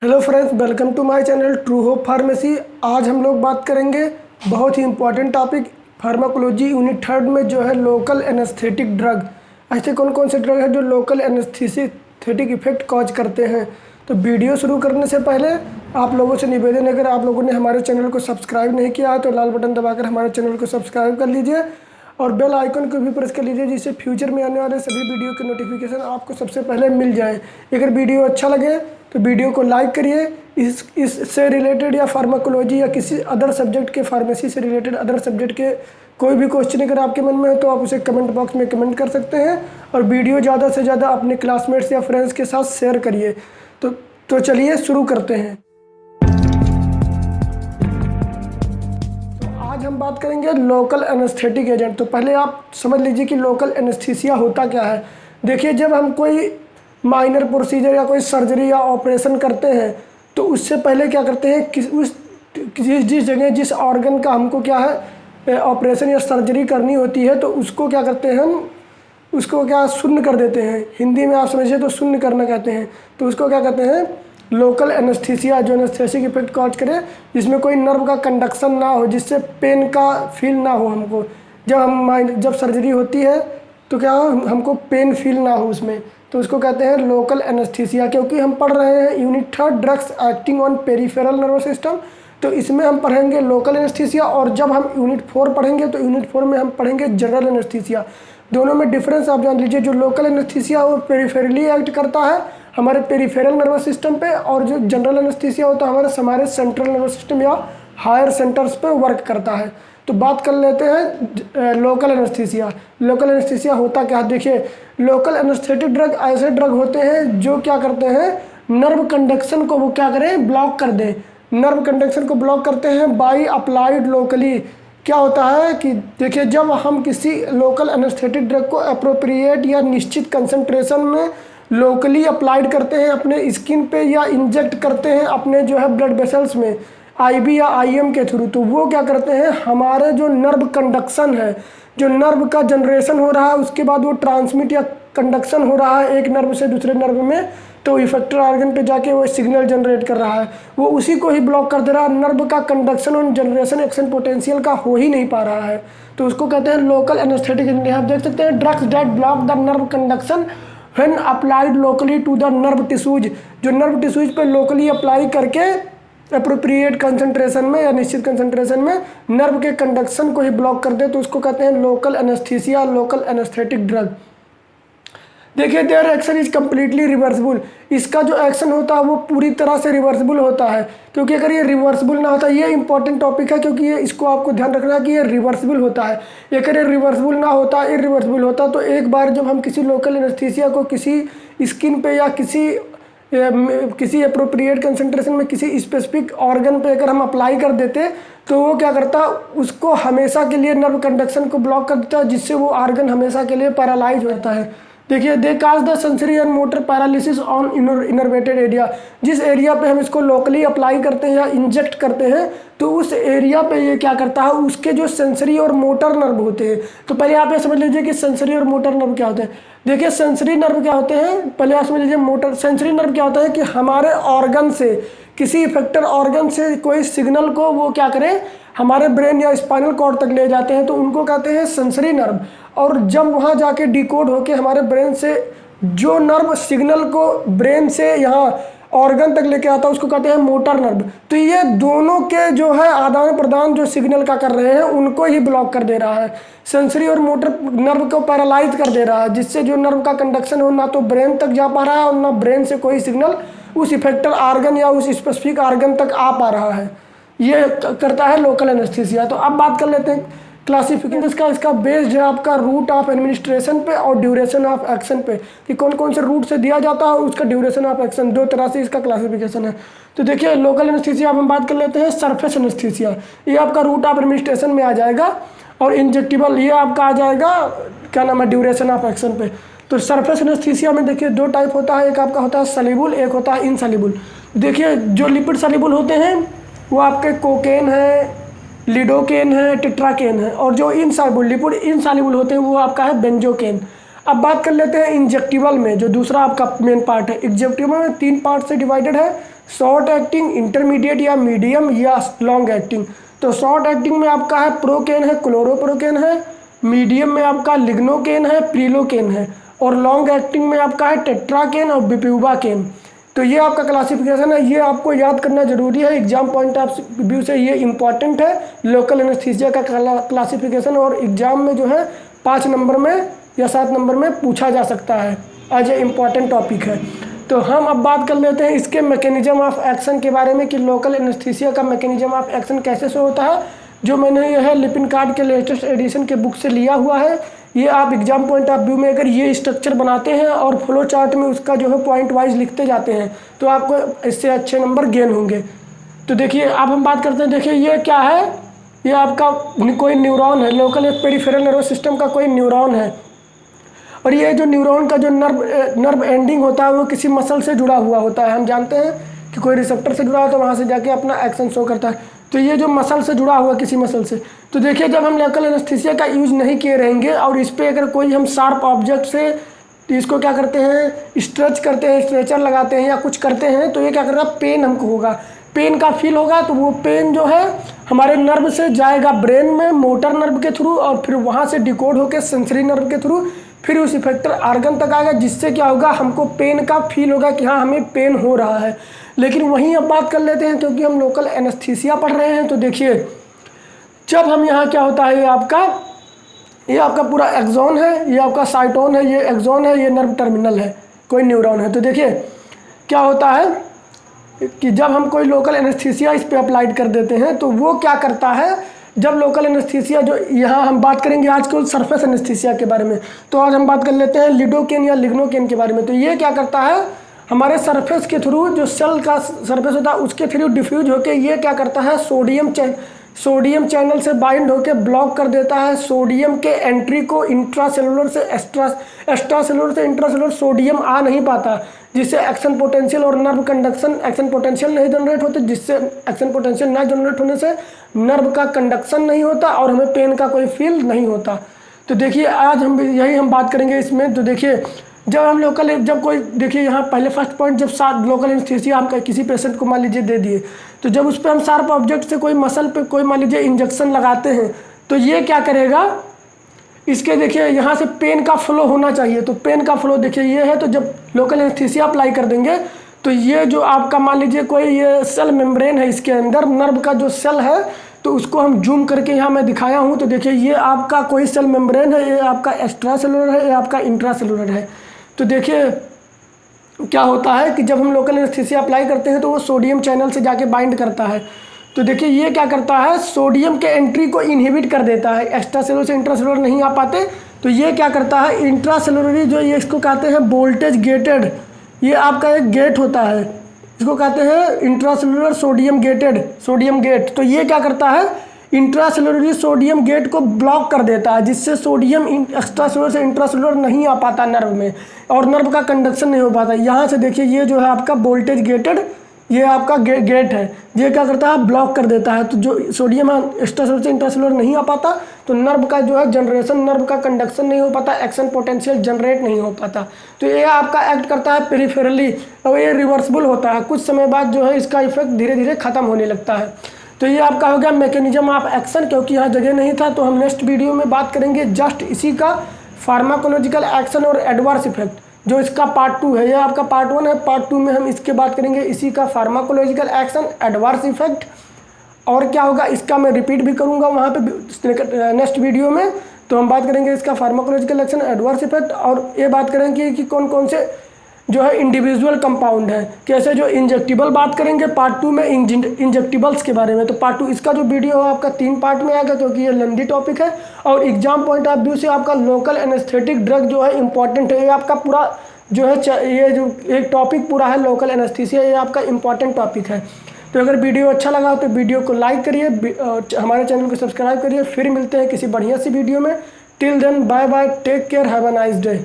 Hello friends, welcome to my channel true hope pharmacy. आज हम लोग बात करेंगे बहुत ही important topic pharmacology unit third में जो है लोकल एनेस्थेटिक ड्रग। ऐसे कौन कौन से ड्रग है जो लोकल एनेस्थेटिक इफेक्ट कॉज करते हैं। तो वीडियो शुरू करने से पहले आप लोगों से निवेदन है, अगर आप लोगों ने हमारे चैनल को सब्सक्राइब नहीं किया है तो लाल बटन दबाकर हमारे चैनल को सब्सक्राइब कर लीजिए और बेल आइकन को भी प्रेस कर लीजिए, जिससे फ्यूचर में आने वाले सभी वीडियो के नोटिफिकेशन आपको सबसे पहले मिल जाए। अगर वीडियो अच्छा लगे तो वीडियो को लाइक करिए। इससे रिलेटेड या फार्माकोलॉजी या किसी अदर सब्जेक्ट के, फार्मेसी से रिलेटेड अदर सब्जेक्ट के कोई भी क्वेश्चन अगर आपके मन में है तो आप उसे कमेंट बॉक्स में कमेंट कर सकते हैं और वीडियो ज़्यादा से ज़्यादा अपने क्लासमेट्स या फ्रेंड्स के साथ शेयर करिए। तो चलिए शुरू करते हैं। आज हम बात करेंगे लोकल एनेस्थेटिक एजेंट। तो पहले आप समझ लीजिए कि लोकल एनेस्थीसिया होता क्या है। देखिए, जब हम कोई माइनर प्रोसीजर या कोई सर्जरी या ऑपरेशन करते हैं तो उससे पहले क्या करते हैं, जिस जगह जिस ऑर्गन का हमको क्या है ऑपरेशन या सर्जरी करनी होती है तो उसको क्या करते हैं, हम उसको क्या शून्य कर देते हैं। हिंदी में आप समझिए तो शून्य करना कहते हैं। तो उसको क्या कहते हैं, लोकल एनेस्थीसिया, जो एनेस्थेटिक इफेक्ट कॉज करे, जिसमें कोई नर्व का कंडक्शन ना हो, जिससे पेन का फील ना हो हमको। जब सर्जरी होती है तो क्या हमको पेन फील ना हो उसमें, तो उसको कहते हैं लोकल एनेस्थीसिया। क्योंकि हम पढ़ रहे हैं unit third drugs acting on peripheral nervous system, तो इसमें हम पढ़ेंगे लोकल एनेस्थीसिया। और जब हम यूनिट 4 पढ़ेंगे तो यूनिट 4 में हम पढ़ेंगे जनरल एनेस्थीसिया। दोनों में डिफरेंस आप जान लीजिए। जो लोकल एनेस्थीसिया वो पेरिफेरली एक्ट करता है हमारे पेरिफेरल नर्वस सिस्टम पे, और जो जनरल एनेस्थीसिया होता है हमारे सेंट्रल नर्वस सिस्टम या हायर सेंटर्स पे वर्क करता है। तो बात कर लेते हैं लोकल एनेस्थीसिया। लोकल एनेस्थीसिया होता क्या है, देखिए, लोकल एनेस्थेटिक ड्रग ऐसे ड्रग होते हैं जो क्या करते हैं, नर्व कंडक्शन को वो क्या करें, ब्लॉक कर दें। नर्व कंडक्शन को ब्लॉक करते हैं बाई अप्लाइड लोकली। क्या होता है कि देखिए, जब हम किसी लोकल एनेस्थेटिक ड्रग को अप्रोप्रिएट या निश्चित कंसंट्रेशन में लोकली अप्लाइड करते हैं अपने स्किन पे या इंजेक्ट करते हैं अपने जो है ब्लड वेसल्स में आईवी या आईएम के थ्रू, तो वो क्या करते हैं, हमारे जो नर्व कंडक्शन है, जो नर्व का जनरेशन हो रहा है, उसके बाद वो ट्रांसमिट या कंडक्शन हो रहा है एक नर्व से दूसरे नर्व में, तो इफेक्टर ऑर्गन पे जाके वो सिग्नल जनरेट कर रहा है, वो उसी को ही ब्लॉक कर दे रहा है। नर्व का कंडक्शन और जनरेशन एक्शन पोटेंशियल का हो ही नहीं पा रहा है, तो उसको कहते हैं लोकल एनेस्थेटिक। आप देख सकते हैं drugs that block the nerve conduction when applied locally to the nerve tissues. जो नर्व टिश्यूज पे लोकली अप्लाई करके अप्रोप्रिएट कंसंट्रेशन में या निश्चित कंसंट्रेशन में नर्व के कंडक्शन को ही ब्लॉक कर दे, तो उसको कहते हैं local anaesthesia, local anaesthetic drug. देखिए, their action is completely reversible. इसका जो एक्शन होता है वो पूरी तरह से रिवर्सिबल होता है, क्योंकि अगर ये रिवर्सिबल ना होता, ये इंपॉर्टेंट टॉपिक है क्योंकि ये इसको आपको ध्यान रखना है कि ये रिवर्सिबल होता है। अगर ये रिवर्सिबल ना होता, इरिवर्सिबल होता, तो एक बार जब हम किसी लोकल एनेस्थीसिया को किसी स्किन पे या किसी अप्रोप्रिएट कंसंट्रेशन में किसी स्पेसिफिक ऑर्गन पे अगर हम अप्लाई कर देते तो वो क्या करता, उसको हमेशा के लिए नर्व कंडक्शन को ब्लॉक कर देता है, जिससे वो ऑर्गन हमेशा के लिए पैरालाइज हो जाता है। देखिए, they cause the sensory and motor paralysis on innervated area. जिस एरिया पे हम इसको लोकली अप्लाई करते हैं या इंजेक्ट करते हैं तो उस एरिया पे ये क्या करता है, उसके जो सेंसरी और मोटर नर्व होते हैं। तो पहले आप ये समझ लीजिए कि सेंसरी और मोटर नर्व क्या होते हैं। देखिए, सेंसरी नर्व क्या होते हैं, पहले आप समझ लीजिए। सेंसरी नर्व क्या होता है कि हमारे ऑर्गन से, किसी इफेक्टर ऑर्गन से कोई सिग्नल को वो क्या करें, हमारे ब्रेन या स्पाइनल कॉर्ड तक ले जाते हैं, तो उनको कहते हैं सेंसरी नर्व। और जब वहाँ जाके डिकोड होके हमारे ब्रेन से जो नर्व सिग्नल को ब्रेन से यहाँ ऑर्गन तक लेके आता है उसको कहते हैं मोटर नर्व। तो ये दोनों के जो है आदान प्रदान जो सिग्नल का कर रहे हैं उनको ही ब्लॉक कर दे रहा है। सेंसरी और मोटर नर्व को पैरालाइज कर दे रहा है, जिससे जो नर्व का कंडक्शन हो ना तो ब्रेन तक जा पा रहा है और ना ब्रेन से कोई सिग्नल उस इफेक्टर ऑर्गन या उस स्पेसिफिक ऑर्गन तक आ पा रहा है। ये करता है लोकल एनेस्थीसिया। तो अब बात कर लेते हैं क्लासिफिकेशन। इसका बेस्ड है आपका रूट ऑफ एडमिनिस्ट्रेशन पे और ड्यूरेशन ऑफ एक्शन पे, कि कौन कौन से रूट से दिया जाता है और उसका ड्यूरेशन ऑफ एक्शन, दो तरह से इसका क्लासिफिकेशन है। तो देखिए, लोकल एनेस्थीसिया हम बात कर लेते हैं सरफेस एनेस्थीसिया। ये आपका रूट ऑफ एडमिनिस्ट्रेशन में आ जाएगा, और इंजेक्टिबल ये आपका आ जाएगा क्या नाम है, ड्यूरेशन ऑफ एक्शन पे। तो सरफेस एनेस्थीसिया में देखिए दो टाइप होता है, एक आपका होता है सॉल्युबल, एक होता है इनसॉल्युबल। देखिए, जो लिपिड सॉल्युबल होते हैं वो आपके कोकेन है, लिडोकेन है, टेट्राकेन है, और जो लिपिड इनसॉल्युबल होते हैं वो आपका है बेंजोकेन। अब बात कर लेते हैं इंजेक्टिबल में, जो दूसरा आपका मेन पार्ट है। इंजेक्टिबल में 3 पार्ट से डिवाइडेड है, शॉर्ट एक्टिंग, इंटरमीडिएट या मीडियम या लॉन्ग एक्टिंग। तो शॉर्ट एक्टिंग में आपका है प्रोकेन है, क्लोरोप्रोकेन है, मीडियम में आपका लिग्नोकेन है, प्रिलोकेन है, और लॉन्ग एक्टिंग में आपका है टेट्राकेन और बिप्यूबाकेन। तो ये आपका क्लासिफिकेशन है, ये आपको याद करना जरूरी है, एग्जाम पॉइंट ऑफ व्यू से ये इंपॉर्टेंट है। लोकल एनेस्थीसिया का क्लासिफिकेशन और एग्जाम में जो है 5 नंबर में या 7 नंबर में पूछा जा सकता है, एज ए इम्पॉर्टेंट टॉपिक है। तो हम अब बात कर लेते हैं इसके मैकेनिज्म ऑफ एक्शन के बारे में कि लोकल एनेस्थीसिया का मैकेनिज्म ऑफ एक्शन कैसे से होता है, जो मैंने यह है लिपिनकार्ड के लेटेस्ट एडिशन के बुक से लिया हुआ है। ये आप एग्जाम पॉइंट ऑफ व्यू में अगर ये स्ट्रक्चर बनाते हैं और फ्लो चार्ट में उसका जो है पॉइंट वाइज लिखते जाते हैं तो आपको इससे अच्छे नंबर गेन होंगे। तो देखिए अब हम बात करते हैं, देखिए ये क्या है, ये आपका कोई न्यूरॉन है, लोकल पेरिफेरल नर्वस सिस्टम का कोई न्यूरॉन है, और ये जो न्यूरॉन का जो नर्व एंडिंग होता है वो किसी मसल से जुड़ा हुआ होता है। हम जानते हैं कि कोई रिसेप्टर से जुड़ा हो तो वहाँ से जाके अपना एक्शन शो करता है। तो ये जो मसल से जुड़ा हुआ किसी मसल से, तो देखिए जब हम लोकल एनेस्थीसिया का यूज़ नहीं किए रहेंगे और इस पर अगर कोई हम शार्प ऑब्जेक्ट से तो इसको क्या करते हैं, स्ट्रेच करते हैं, स्ट्रेचर लगाते हैं या कुछ करते हैं, तो ये क्या करेगा, पेन हमको होगा, पेन का फील होगा। तो वो पेन जो है हमारे नर्व से जाएगा ब्रेन में मोटर नर्व के थ्रू, और फिर वहाँ से डिकोड होकर सेंसरी नर्व के थ्रू फिर उस इफेक्टर आर्गन तक आएगा, जिससे क्या होगा, हमको पेन का फील होगा कि हाँ हमें पेन हो रहा है। लेकिन वहीं अब बात कर लेते हैं, क्योंकि हम लोकल एनेस्थीसिया पढ़ रहे हैं, तो देखिए जब हम यहाँ क्या होता है, ये आपका पूरा एक्सॉन है, ये आपका साइटोन है, ये एक्सॉन है, ये नर्व टर्मिनल है, कोई न्यूरॉन है। तो देखिए क्या होता है कि जब हम कोई लोकल एनेस्थीसिया इस पर अप्लाइड कर देते हैं तो वो क्या करता है, जब लोकल एनेस्थीसिया जो यहाँ हम बात करेंगे आजकल सरफेस एनेस्थीसिया के बारे में, तो आज हम बात कर लेते हैं लिडोकेन या लिग्नोकेन के बारे में। तो ये क्या करता है, हमारे सरफेस के थ्रू, जो सेल का सरफेस होता है उसके थ्रू डिफ्यूज होकर ये क्या करता है, सोडियम चैनल से बाइंड होकर ब्लॉक कर देता है सोडियम के एंट्री को। इंट्रासेलुलर से एक्स्ट्रासेलुलर से इंट्रासेलुलर सोडियम आ नहीं पाता, जिससे एक्शन पोटेंशियल और नर्व कंडक्शन, एक्शन पोटेंशियल नहीं जनरेट होते, जिससे एक्शन पोटेंशियल ना जनरेट होने से नर्व का कंडक्शन नहीं होता और हमें पेन का कोई फील नहीं होता। तो देखिए आज हम बात करेंगे इसमें। तो देखिए जब कोई देखिए यहाँ पहले फर्स्ट पॉइंट, जब लोकल एनेस्थीसिया हम किसी पेशेंट को मान लीजिए दे दिए, तो जब उस पर हम शार्प ऑब्जेक्ट से कोई मसल पे कोई मान लीजिए इंजेक्शन लगाते हैं, तो ये क्या करेगा, इसके देखिए यहाँ से पेन का फ्लो होना चाहिए। तो पेन का फ्लो देखिए ये है, तो जब लोकल एनेस्थीसिया अप्लाई कर देंगे तो ये जो आपका मान लीजिए कोई ये सेल मेम्ब्रेन है, इसके अंदर नर्व का जो सेल है, तो उसको हम जूम करके यहाँ मैं दिखाया हूँ। तो देखिए ये आपका कोई सेल मेम्ब्रेन है, ये आपका एक्स्ट्रा सेलुलर है, ये आपका इंट्रा सेलुलर है। तो देखिए क्या होता है कि जब हम लोकल एनेस्थीसिया अप्लाई करते हैं तो वो सोडियम चैनल से जाके बाइंड करता है। तो देखिए ये क्या करता है, सोडियम के एंट्री को इनहिबिट कर देता है, एक्स्ट्रा सेलुलर से इंट्रा सेलुलर नहीं आ पाते। तो ये क्या करता है, इंट्रा सेलुलरी जो ये इसको कहते हैं वोल्टेज गेटेड, ये आपका एक गेट होता है, इसको कहते हैं इंट्रा सेलुलर सोडियम गेट। तो ये क्या करता है, इंट्रासेलुलरी सोडियम गेट को ब्लॉक कर देता है, जिससे सोडियम एक्स्ट्रासेलुलर से इंट्रासेलुलर नहीं आ पाता नर्व में, और नर्व का कंडक्शन नहीं हो पाता। यहाँ से देखिए ये जो है आपका वोल्टेज गेटेड, ये आपका गेट है, ये क्या करता है, ब्लॉक कर देता है। तो जो सोडियम एक्स्ट्रासेलुलर से इंट्रासेलुलर नहीं आ पाता, तो नर्व का जो है जनरेशन, नर्व का कंडक्शन नहीं हो पाता, एक्शन पोटेंशियल जनरेट नहीं हो पाता। तो ये आपका एक्ट करता है पेरिफेरली, और ये रिवर्सिबल होता है, कुछ समय बाद जो है इसका इफेक्ट धीरे धीरे खत्म होने लगता है। तो ये आपका हो गया मैकेनिज्म ऑफ एक्शन। क्योंकि यहाँ जगह नहीं था तो हम नेक्स्ट वीडियो में बात करेंगे जस्ट इसी का, फार्माकोलॉजिकल एक्शन और एडवर्स इफेक्ट, जो इसका पार्ट 2 है। ये आपका पार्ट 1 है, पार्ट 2 में हम इसके बात करेंगे इसी का फार्माकोलॉजिकल एक्शन, एडवर्स इफेक्ट, और क्या होगा इसका मैं रिपीट भी करूँगा वहाँ पे नेक्स्ट वीडियो में। तो हम बात करेंगे इसका फार्माकोलॉजिकल एक्शन, एडवर्स इफेक्ट, और ये बात करेंगे कि कौन कौन से जो है इंडिविजुअल कंपाउंड है, कैसे जो इंजेक्टिबल बात करेंगे पार्ट 2 में इंजेक्टिबल्स के बारे में। तो पार्ट 2 इसका जो वीडियो है आपका 3 पार्ट में आएगा, क्योंकि ये लेंदी टॉपिक है और एग्जाम पॉइंट ऑफ व्यू से आपका लोकल एनेस्थेटिक ड्रग जो है इंपॉर्टेंट है। ये आपका पूरा जो है ये जो एक टॉपिक पूरा है लोकल एनेस्थीसिया, ये आपका इंपॉर्टेंट टॉपिक है। तो अगर वीडियो अच्छा लगा तो वीडियो को लाइक करिए, हमारे चैनल को सब्सक्राइब करिए। फिर मिलते हैं किसी बढ़िया सी वीडियो में। Till then bye bye, take care, have a nice day.